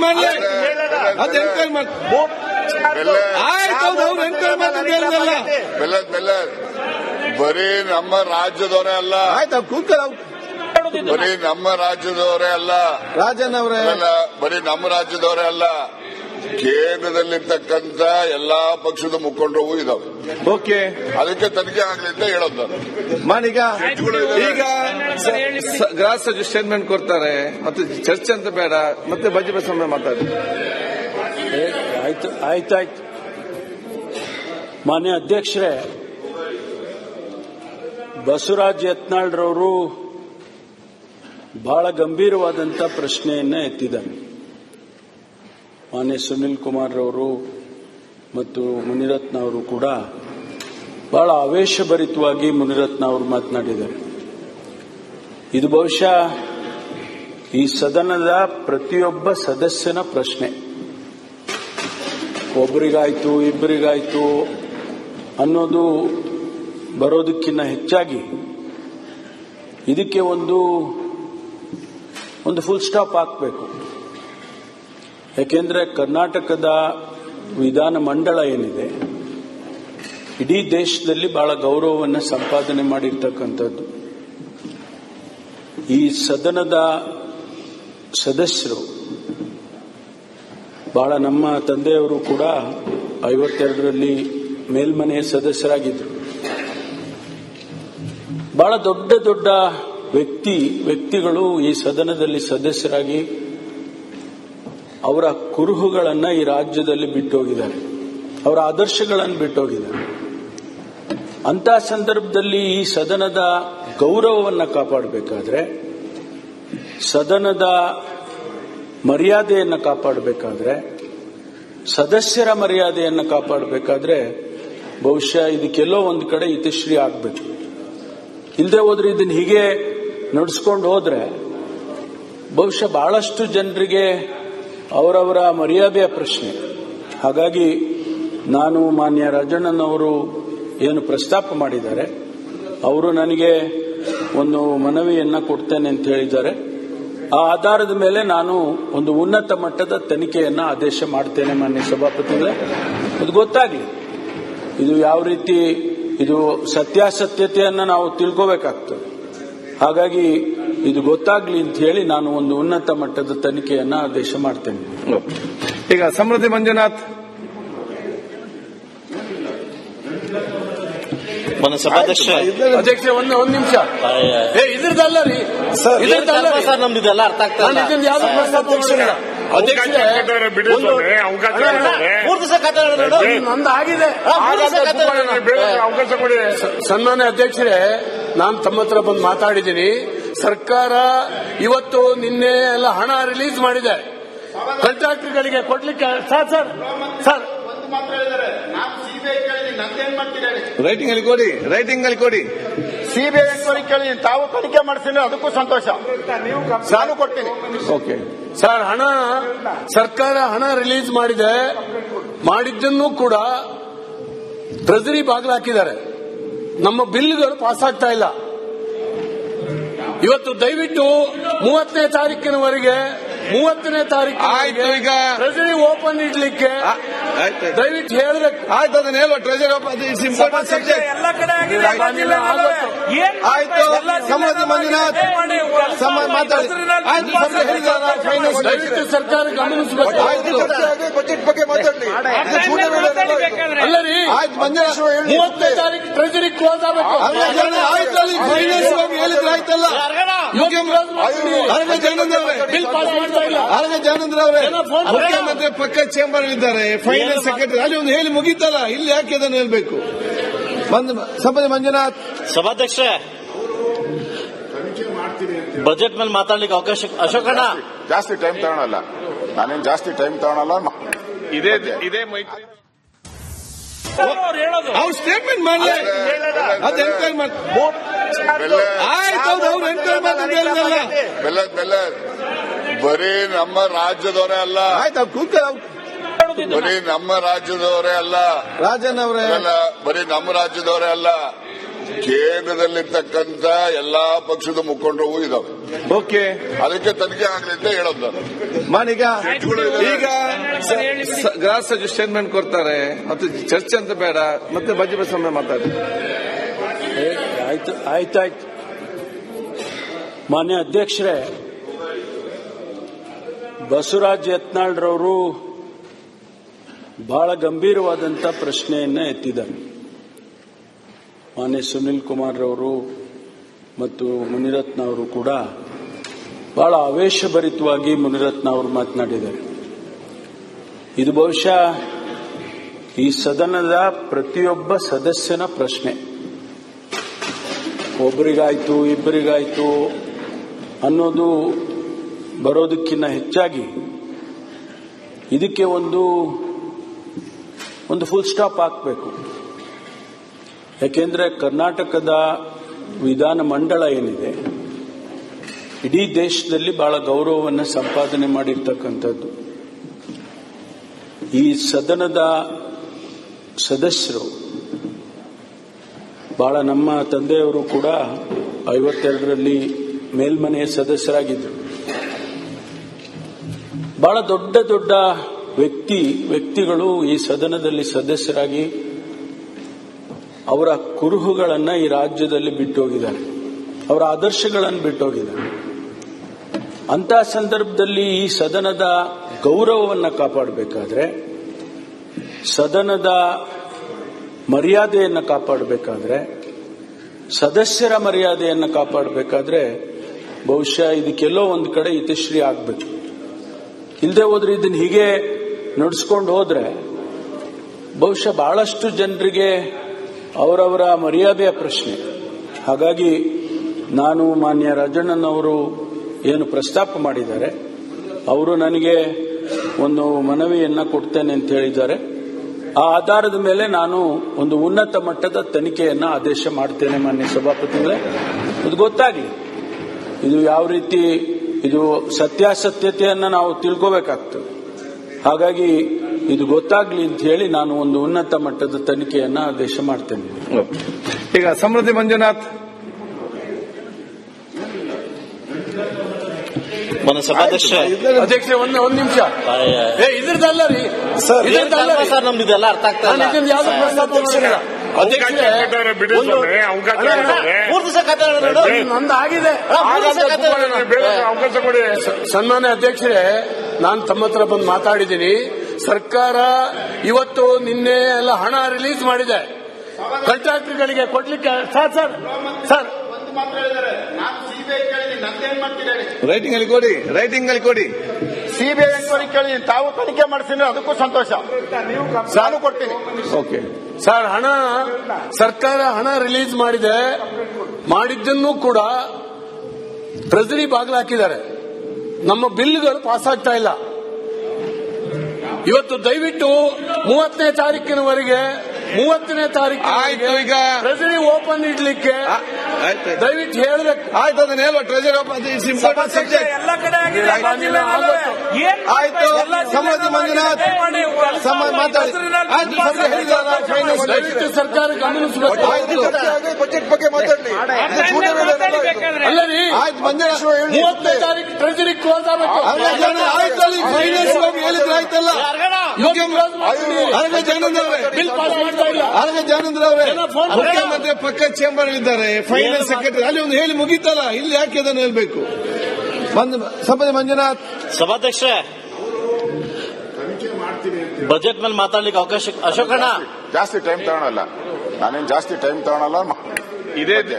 ಮಾಡಲಿ, ಅದು ಎನ್ಕ್ವೈರಿ ಮಾಡಿ. ಆಯ್ತು, ಅವ್ರು ಎನ್ಕ್ವೈರಿ ಮಾಡ್ತಾರೆ ಹೇಳಿದಲ್ಲ. ಬರೀ ನಮ್ಮ ರಾಜ್ಯದವರೇ ಅಲ್ಲ, ಆಯ್ತು ಕೂತ್ಕೊಳ್ಳ. ಬರೀ ನಮ್ಮ ರಾಜ್ಯದವರೇ ಅಲ್ಲ, ರಾಜನ್ ಅವರೇ, ಬರೀ ನಮ್ಮ ರಾಜ್ಯದವರೇ ಅಲ್ಲ, ಕೇಂದ್ರದಲ್ಲಿರ್ತಕ್ಕಂಥ ಎಲ್ಲಾ ಪಕ್ಷದ ಮುಖಂಡರು ಇದಾವೆ. ಓಕೆ, ಅದಕ್ಕೆ ತನಿಖೆ ಆಗಲಿ ಅಂತ ಹೇಳೋದು ನಾನು. ಈಗ ಗ್ರಾಸ ಸಚಿವ ಸ್ಟೇಟ್ಮೆಂಟ್ ಕೊಡ್ತಾರೆ, ಮತ್ತೆ ಚರ್ಚೆ ಅಂತ ಬೇಡ, ಮತ್ತೆ ಬಜೆಟ್ ಸಮಯ ಮಾತಾಡಿ. ಆಯ್ತಾಯ್ತು. ಮಾನ್ಯ ಅಧ್ಯಕ್ಷರೇ, ಬಸವರಾಜ್ ಯತ್ನಾಳ್ರವರು ಬಹಳ ಗಂಭೀರವಾದಂಥ ಪ್ರಶ್ನೆಯನ್ನ ಎತ್ತಿದ್ದಾರೆ. ಮಾನ್ಯ ಸುನಿಲ್ ಕುಮಾರ್ ಅವರು ಮತ್ತು ಮುನಿರತ್ನ ಅವರು ಕೂಡ ಬಹಳ ಆವೇಶಭರಿತವಾಗಿ ಮುನಿರತ್ನ ಅವರು ಮಾತನಾಡಿದ್ದಾರೆ. ಇದು ಬಹುಶಃ ಈ ಸದನದ ಪ್ರತಿಯೊಬ್ಬ ಸದಸ್ಯನ ಪ್ರಶ್ನೆ. ಒಬ್ಬರಿಗಾಯ್ತು ಇಬ್ಬರಿಗಾಯ್ತು ಅನ್ನೋದು ಬರೋದಕ್ಕಿಂತ ಹೆಚ್ಚಾಗಿ ಇದಕ್ಕೆ ಒಂದು ಫುಲ್ ಸ್ಟಾಪ್ ಹಾಕಬೇಕು. ಯಾಕೆಂದ್ರೆ ಕರ್ನಾಟಕದ ವಿಧಾನ ಮಂಡಳ ಏನಿದೆ, ಇಡೀ ದೇಶದಲ್ಲಿ ಬಹಳ ಗೌರವವನ್ನು ಸಂಪಾದನೆ ಮಾಡಿರ್ತಕ್ಕಂಥದ್ದು. ಈ ಸದನದ ಸದಸ್ಯರು ಬಹಳ, ನಮ್ಮ ತಂದೆಯವರು ಕೂಡ 52ರಲ್ಲಿ ಮೇಲ್ಮನೆಯ ಸದಸ್ಯರಾಗಿದ್ದರು. ಬಹಳ ದೊಡ್ಡ ದೊಡ್ಡ ವ್ಯಕ್ತಿಗಳು ಈ ಸದನದಲ್ಲಿ ಸದಸ್ಯರಾಗಿ ಅವರ ಕುರುಹುಗಳನ್ನು ಈ ರಾಜ್ಯದಲ್ಲಿ ಬಿಟ್ಟೋಗಿದ್ದಾರೆ, ಅವರ ಆದರ್ಶಗಳನ್ನು ಬಿಟ್ಟೋಗಿದ್ದಾರೆ. ಅಂತ ಸಂದರ್ಭದಲ್ಲಿ ಈ ಸದನದ ಗೌರವವನ್ನು ಕಾಪಾಡಬೇಕಾದ್ರೆ, ಸದನದ ಮರ್ಯಾದೆಯನ್ನು ಕಾಪಾಡಬೇಕಾದ್ರೆ, ಸದಸ್ಯರ ಮರ್ಯಾದೆಯನ್ನು ಕಾಪಾಡಬೇಕಾದ್ರೆ ಬಹುಶಃ ಇದಕ್ಕೆಲ್ಲೋ ಒಂದು ಕಡೆ ಇತಿಶ್ರೀ ಆಗಬೇಕು. ಇಲ್ಲದೆ ಹೋದ್ರೆ, ಇದನ್ನು ಹೀಗೆ ನಡೆಸ್ಕೊಂಡು ಹೋದ್ರೆ ಬಹುಶಃ ಬಹಳಷ್ಟು ಜನರಿಗೆ ಅವರವರ ಮರ್ಯಾದೆಯ ಪ್ರಶ್ನೆ. ಹಾಗಾಗಿ ನಾನು ಮಾನ್ಯ ರಾಜಣ್ಣನವರು ಏನು ಪ್ರಸ್ತಾಪ ಮಾಡಿದ್ದಾರೆ, ಅವರು ನನಗೆ ಒಂದು ಮನವಿಯನ್ನ ಕೊಡ್ತೇನೆ ಅಂತ ಹೇಳಿದ್ದಾರೆ. ಆ ಆಧಾರದ ಮೇಲೆ ನಾನು ಒಂದು ಉನ್ನತ ಮಟ್ಟದ ತನಿಖೆಯನ್ನ ಆದೇಶ ಮಾಡ್ತೇನೆ ಮಾನ್ಯ ಸಭಾಪತಿಗಳೇ. ಅದು ಗೊತ್ತಾಗಲಿ, ಇದು ಯಾವ ರೀತಿ, ಇದು ಸತ್ಯಾಸತ್ಯತೆಯನ್ನು ನಾವು ತಿಳ್ಕೋಬೇಕಾಗ್ತದೆ. ಹಾಗಾಗಿ ಇದು ಗೊತ್ತಾಗ್ಲಿ ಅಂತ ಹೇಳಿ ನಾನು ಒಂದು ಉನ್ನತ ಮಟ್ಟದ ತನಿಖೆಯನ್ನ ಆದೇಶ ಮಾಡ್ತೇನೆ. ಈಗ ಸಮೃದ್ಧಿ ಮಂಜುನಾಥ್. ಸಭಾಧ್ಯಕ್ಷ ಒಂದು ನಿಮಿಷ. ಇದ್ರದಲ್ಲ ರೀ ಸರ್, ನಮ್ದಿದೆಲ್ಲ ಅರ್ಥ ಆಗ್ತದೆ. ನಂದಾಗಿದೆ. ಸನ್ಮಾನ್ಯ ಅಧ್ಯಕ್ಷರೇ, ನಾನು ತಮ್ಮ ಹತ್ರ ಬಂದು ಮಾತಾಡಿದ್ದೀನಿ. ಸರ್ಕಾರ ಇವತ್ತು ನಿನ್ನೆ ಎಲ್ಲ ಹಣ ರಿಲೀಸ್ ಮಾಡಿದೆ ಕಾಂಟ್ರಾಕ್ಟರ್ಗಳಿಗೆ ಕೊಡ್ಲಿಕ್ಕೆ. ಸರ್ ರೈಟಿಂಗ್ ಅಲ್ಲಿ ಕೊಡಿ. ಸಿಬಿಐ ಎನ್ಕ್ವೈರಿ ಕೇಳಿ, ತಾವು ತನಿಖೆ ಮಾಡಿಸಿದ್ರೆ ಅದಕ್ಕೂ ಸಂತೋಷ, ನಾನು ಕೊಡ್ತೀನಿ. ಓಕೆ ಸರ್, ಸರ್ಕಾರ ಹಣ ರಿಲೀಸ್ ಮಾಡಿದ್ದನ್ನು ಕೂಡ ಟ್ರೆಜರಿ ಬಾಗಿಲು ಹಾಕಿದ್ದಾರೆ. ನಮ್ಮ ಬಿಲ್ಗಳು ಪಾಸ್ ಆಗ್ತಾ ಇಲ್ಲ. ಇವತ್ತು ದಯವಿಟ್ಟು 30ನೇ ತಾರೀಕಿನವರೆಗೆ ಈಗ ಟ್ರೆಜರಿ ಓಪನ್ ಇಡ್ಲಿಕ್ಕೆ ದಯವಿಟ್ಟು ಹೇಳಬೇಕು. ಆಯ್ತು, ಅದನ್ನ ಹೇಳುವ. ಟ್ರೆಜರಿ ಓಪನ್ ಇಂಪಾರ್ಟೆಂಟ್ ಸಬ್ಜೆಕ್ಟ್ ಎಲ್ಲ ಕಡೆ ಆಗಿದೆ. ಆಯ್ತು. ಸಮೃದ್ಧಿ ಮಂಜುನಾಥ್ ಮಾತಾಡಿ. ದಯವಿಟ್ಟು ಸರ್ಕಾರ ಗಮನಿಸಬೇಕು. ಬಜೆಟ್ ಬಗ್ಗೆ ಮಾತಾಡಲಿ. ಅಲ್ಲ ರೀ, 30ನೇ ತಾರೀಕು ಟ್ರೆಜರಿ ಕ್ಲೋಸ್ ಆಗಬೇಕು. ಆಯ್ತಲ್ಲಿ ಫೈನಾನ್ಸ್ ಹೇಳಿದ್ರೆ ಆಯ್ತಲ್ಲ. ಬಿಲ್ ಪಾಸ್ ಮಾಡ್ತಾ ಇಲ್ಲ. ಜಾನಂದ್ರ ಅವರೇ, ಮುಖ್ಯಮಂತ್ರಿ ಪಕ್ಕ ಚೇಂಬರ್ ಇದ್ದಾರೆ, ಫೈನಾನ್ಸ್ ಸೆಕ್ರೆಟರಿ, ಅಲ್ಲಿ ಒಂದು ಹೇಳಿ ಮುಗೀತಲ್ಲ, ಇಲ್ಲಿ ಯಾಕೆ ಅದನ್ನು ಹೇಳ್ಬೇಕು? ಸಂಪದ ಮಂಜುನಾಥ್. ಸಭಾಧ್ಯಕ್ಷ, ಬಜೆಟ್ ಮೇಲೆ ಮಾತಾಡ್ಲಿಕ್ಕೆ ಅವಕಾಶ. ಅಶೋಕಣ್ಣ, ಜಾಸ್ತಿ ಟೈಮ್ ತಗೊಳಲ್ಲ, ನಾನೇನು ಜಾಸ್ತಿ ಟೈಮ್ ತಗೊಳಲ್ಲ. ಇದೇ ಮೈತ್ರಿ ಅವ್ರು ಸ್ಟೇಟ್ಮೆಂಟ್ ಮಾಡಲಿ, ಅದು ಎನ್ಕ್ವೈರಿ ಮಾಡಿ. ಆಯ್ತು, ಅವ್ರು ಎನ್ಕ್ವೈರಿ ಮಾಡ್ತಾರೆ ಹೇಳಿದಲ್ಲ. ಬರೀ ನಮ್ಮ ರಾಜ್ಯದವರೇ ಅಲ್ಲ, ಆಯ್ತು ಕೂತ್ಕೊಳ್ಳ. ಬರೀ ನಮ್ಮ ರಾಜ್ಯದವರೇ ಅಲ್ಲ, ರಾಜನ್ ಅವರೇ, ಬರೀ ನಮ್ಮ ರಾಜ್ಯದವರೇ ಅಲ್ಲ, ಕೇಂದ್ರದಲ್ಲಿರ್ತಕ್ಕಂಥ ಎಲ್ಲಾ ಪಕ್ಷದ ಮುಖಂಡರು ಇದಾವೆ. ಓಕೆ, ಅದಕ್ಕೆ ತನಿಖೆ ಆಗಲಿ ಅಂತ ಹೇಳೋದು ನಾನು. ಮಾನೀಗ ಈಗ ಗೃಹ ಸಚಿವ ಸ್ಟೇಟ್ಮೆಂಟ್ ಕೊಡ್ತಾರೆ, ಮತ್ತೆ ಚರ್ಚೆ ಅಂತ ಬೇಡ, ಮತ್ತೆ ಬಜೆಟ್ ಸಮಯ ಮಾತಾಡಿ. ಆಯ್ತಾಯ್ತು. ಮಾನ್ಯ ಅಧ್ಯಕ್ಷರೇ, ಬಸವರಾಜ್ ಯತ್ನಾಳ್ರವರು ಬಹಳ ಗಂಭೀರವಾದಂಥ ಪ್ರಶ್ನೆಯನ್ನ ಎತ್ತಿದ್ದಾರೆ. ಮಾನ್ಯ ಸುನಿಲ್ ಕುಮಾರ್ ರವರು ಮತ್ತು ಮುನಿರತ್ನ ಅವರು ಕೂಡ ಬಹಳ ಆವೇಶಭರಿತವಾಗಿ ಮುನಿರತ್ನ ಅವರು ಮಾತನಾಡಿದ್ದಾರೆ. ಇದು ಬಹುಶಃ ಈ ಸದನದ ಪ್ರತಿಯೊಬ್ಬ ಸದಸ್ಯನ ಪ್ರಶ್ನೆ. ಒಬ್ಬರಿಗಾಯ್ತು ಇಬ್ಬರಿಗಾಯ್ತು ಅನ್ನೋದು ಬರೋದಕ್ಕಿಂತ ಹೆಚ್ಚಾಗಿ ಇದಕ್ಕೆ ಒಂದು ಫುಲ್ ಸ್ಟಾಪ್ ಹಾಕಬೇಕು. ಯಾಕೆಂದ್ರೆ ಕರ್ನಾಟಕದ ವಿಧಾನ ಮಂಡಳ ಏನಿದೆ, ಇಡೀ ದೇಶದಲ್ಲಿ ಬಹಳ ಗೌರವವನ್ನು ಸಂಪಾದನೆ ಮಾಡಿರ್ತಕ್ಕಂಥದ್ದು. ಈ ಸದನದ ಸದಸ್ಯರು ಬಹಳ, ನಮ್ಮ ತಂದೆಯವರು ಕೂಡ 52ರಲ್ಲಿ ಮೇಲ್ಮನೆಯ ಸದಸ್ಯರಾಗಿದ್ದರು. ಬಹಳ ದೊಡ್ಡ ದೊಡ್ಡ ವ್ಯಕ್ತಿಗಳು ಈ ಸದನದಲ್ಲಿ ಸದಸ್ಯರಾಗಿ ಅವರ ಕುರುಹುಗಳನ್ನು ಈ ರಾಜ್ಯದಲ್ಲಿ ಬಿಟ್ಟೋಗಿದ್ದಾರೆ, ಅವರ ಆದರ್ಶಗಳನ್ನು ಬಿಟ್ಟೋಗಿದ್ದಾರೆ. ಅಂತ ಸಂದರ್ಭದಲ್ಲಿ ಈ ಸದನದ ಗೌರವವನ್ನು ಕಾಪಾಡಬೇಕಾದ್ರೆ, ಸದನದ ಮರ್ಯಾದೆಯನ್ನು ಕಾಪಾಡಬೇಕಾದ್ರೆ, ಸದಸ್ಯರ ಮರ್ಯಾದೆಯನ್ನು ಕಾಪಾಡಬೇಕಾದ್ರೆ ಬಹುಶಃ ಇದಕ್ಕೆಲ್ಲೋ ಒಂದು ಕಡೆ ಇತಿಶ್ರೀ ಆಗಬೇಕು. ಇಲ್ಲದೆ ಹೋದ್ರೆ ಇದನ್ನು ಹೀಗೆ ನಡೆಸ್ಕೊಂಡು ಹೋದ್ರೆ ಬಹುಶಃ ಬಹಳಷ್ಟು ಜನರಿಗೆ ಅವರವರ ಮರ್ಯಾದೆಯ ಪ್ರಶ್ನೆ. ಹಾಗಾಗಿ ನಾನು ಮಾನ್ಯ ರಾಜಣ್ಣನವರು ಏನು ಪ್ರಸ್ತಾಪ ಮಾಡಿದ್ದಾರೆ, ಅವರು ನನಗೆ ಒಂದು ಮನವಿಯನ್ನ ಕೊಡ್ತೇನೆ ಅಂತ ಹೇಳಿದ್ದಾರೆ. ಆ ಆಧಾರದ ಮೇಲೆ ನಾನು ಒಂದು ಉನ್ನತ ಮಟ್ಟದ ತನಿಖೆಯನ್ನ ಆದೇಶ ಮಾಡ್ತೇನೆ ಮಾನ್ಯ ಸಭಾಪತಿಗಳೇ. ಇದು ಗೊತ್ತಾಗಲಿ, ಇದು ಯಾವ ರೀತಿ, ಇದು ಸತ್ಯಾಸತ್ಯತೆಯನ್ನ ನಾವು ತಿಳ್ಕೋಬೇಕಾಗ್ತದೆ. ಹಾಗಾಗಿ ಇದು ಗೊತ್ತಾಗ್ಲಿ ಅಂತ ಹೇಳಿ ನಾನು ಒಂದು ಉನ್ನತ ಮಟ್ಟದ ತನಿಖೆಯನ್ನ ಆದೇಶ ಮಾಡ್ತೇನೆ. ಈಗ ಸಮೃದ್ಧಿ ಮಂಜುನಾಥ್. ಮನೆ ಸಭಾಧ್ಯಕ್ಷ ಅಧ್ಯಕ್ಷ ಒಂದು ನಿಮಿಷ. ಇದ್ರದ್ದಲ್ಲ ರೀ ಸರ್, ನಮ್ದು ಇದೆಲ್ಲ ಅರ್ಥ ಆಗ್ತಾ ಇಲ್ಲ. ನಂದಾಗಿದೆ. ಸನ್ಮಾನ್ಯ ಅಧ್ಯಕ್ಷರೇ, ನಾನು ತಮ್ಮ ಹತ್ರ ಬಂದು ಮಾತಾಡಿದ್ದೀನಿ. ಸರ್ಕಾರ ಇವತ್ತು ನಿನ್ನೆ ಎಲ್ಲ ಹಣ ರಿಲೀಸ್ ಮಾಡಿದೆ ಕಾಂಟ್ರಾಕ್ಟರ್ಗಳಿಗೆ ಕೊಡ್ಲಿಕ್ಕೆ. ಸರ್ ರೈಟಿಂಗ್ ಅಲ್ಲಿ ಕೊಡಿ. ಸಿಬಿಐ ಎನ್ಕ್ವೈರಿ ಕೇಳಿ, ತಾವು ತನಿಖೆ ಮಾಡಿಸಿದ್ರೆ ಅದಕ್ಕೂ ಸಂತೋಷ, ನಾನು ಕೊಡ್ತೀನಿ. ಓಕೆ ಸರ್, ಸರ್ಕಾರ ಹಣ ರಿಲೀಸ್ ಮಾಡಿದ್ದನ್ನು ಕೂಡ ಟ್ರೆಜರಿ ಬಾಗಿಲು ಹಾಕಿದ್ದಾರೆ. ನಮ್ಮ ಬಿಲ್ಗಳು ಪಾಸ್ ಆಗ್ತಾ ಇಲ್ಲ. ಇವತ್ತು ದಯವಿಟ್ಟು 30ನೇ ತಾರೀಕಿನವರೆಗೆ ಈಗ ಟ್ರೆಜರಿ ಓಪನ್ ಇಡ್ಲಿಕ್ಕೆ ದಯವಿಟ್ಟು ಹೇಳಬೇಕು. ಆಯ್ತು, ಅದನ್ನ ಹೇಳುವ. ಟ್ರೆಜರಿ ಓಪನ್ ಸಬ್ಜೆಕ್ಟ್ ಎಲ್ಲ ಕಡೆ ಆಗಿದೆ. ಆಯ್ತು. ಸಮೃದ್ಧಿ ಮಂಜುನಾಥ್ ಮಾತಾಡಿ. ದಯವಿಟ್ಟು ಸರ್ಕಾರ ಗಮನಿಸಬೇಕು. ಬಜೆಟ್ ಬಗ್ಗೆ ಮಾತಾಡಲಿ. ಅಲ್ಲರಿ, ಆಯ್ತು ಮಂಜುನಾಥ್, 30ನೇ ತಾರೀಕು ಟ್ರೆಜರಿ ಕ್ಲೋಸ್ ಆಗಬೇಕು. ಫೈನಾನ್ಸ್ ಹೇಳಿದ್ರೆ ಆಯ್ತಲ್ಲ. ಬಿಲ್ ಪಾಸ್ ಮಾಡ್ತಾ ಇಲ್ಲ. ಜಾನೇಂದ್ರ ಅವರೇ, ಮುಖ್ಯಮಂತ್ರಿ ಪಕ್ಕ ಚೇಂಬರ್ ಇದ್ದಾರೆ, ಫೈನಾನ್ಸ್ ಸೆಕ್ರೆಟರಿ, ಅಲ್ಲಿ ಒಂದು ಹೇಳಿ ಮುಗೀತಲ್ಲ, ಇಲ್ಲಿ ಯಾಕೆ ಅದನ್ನು ಹೇಳ್ಬೇಕು? ಸಮೃದ್ಧಿ ಮಂಜುನಾಥ್. ಸಭಾಧ್ಯಕ್ಷ, ಬಜೆಟ್ ಮೇಲೆ ಮಾತಾಡ್ಲಿಕ್ಕೆ ಅವಕಾಶ. ಅಶೋಕಣ್ಣ, ಜಾಸ್ತಿ ಟೈಮ್ ತಗೊಳಲ್ಲ, ನಾನೇನು ಜಾಸ್ತಿ ಟೈಮ್ ತಗೊಳಲ್ಲ. ಇದೇ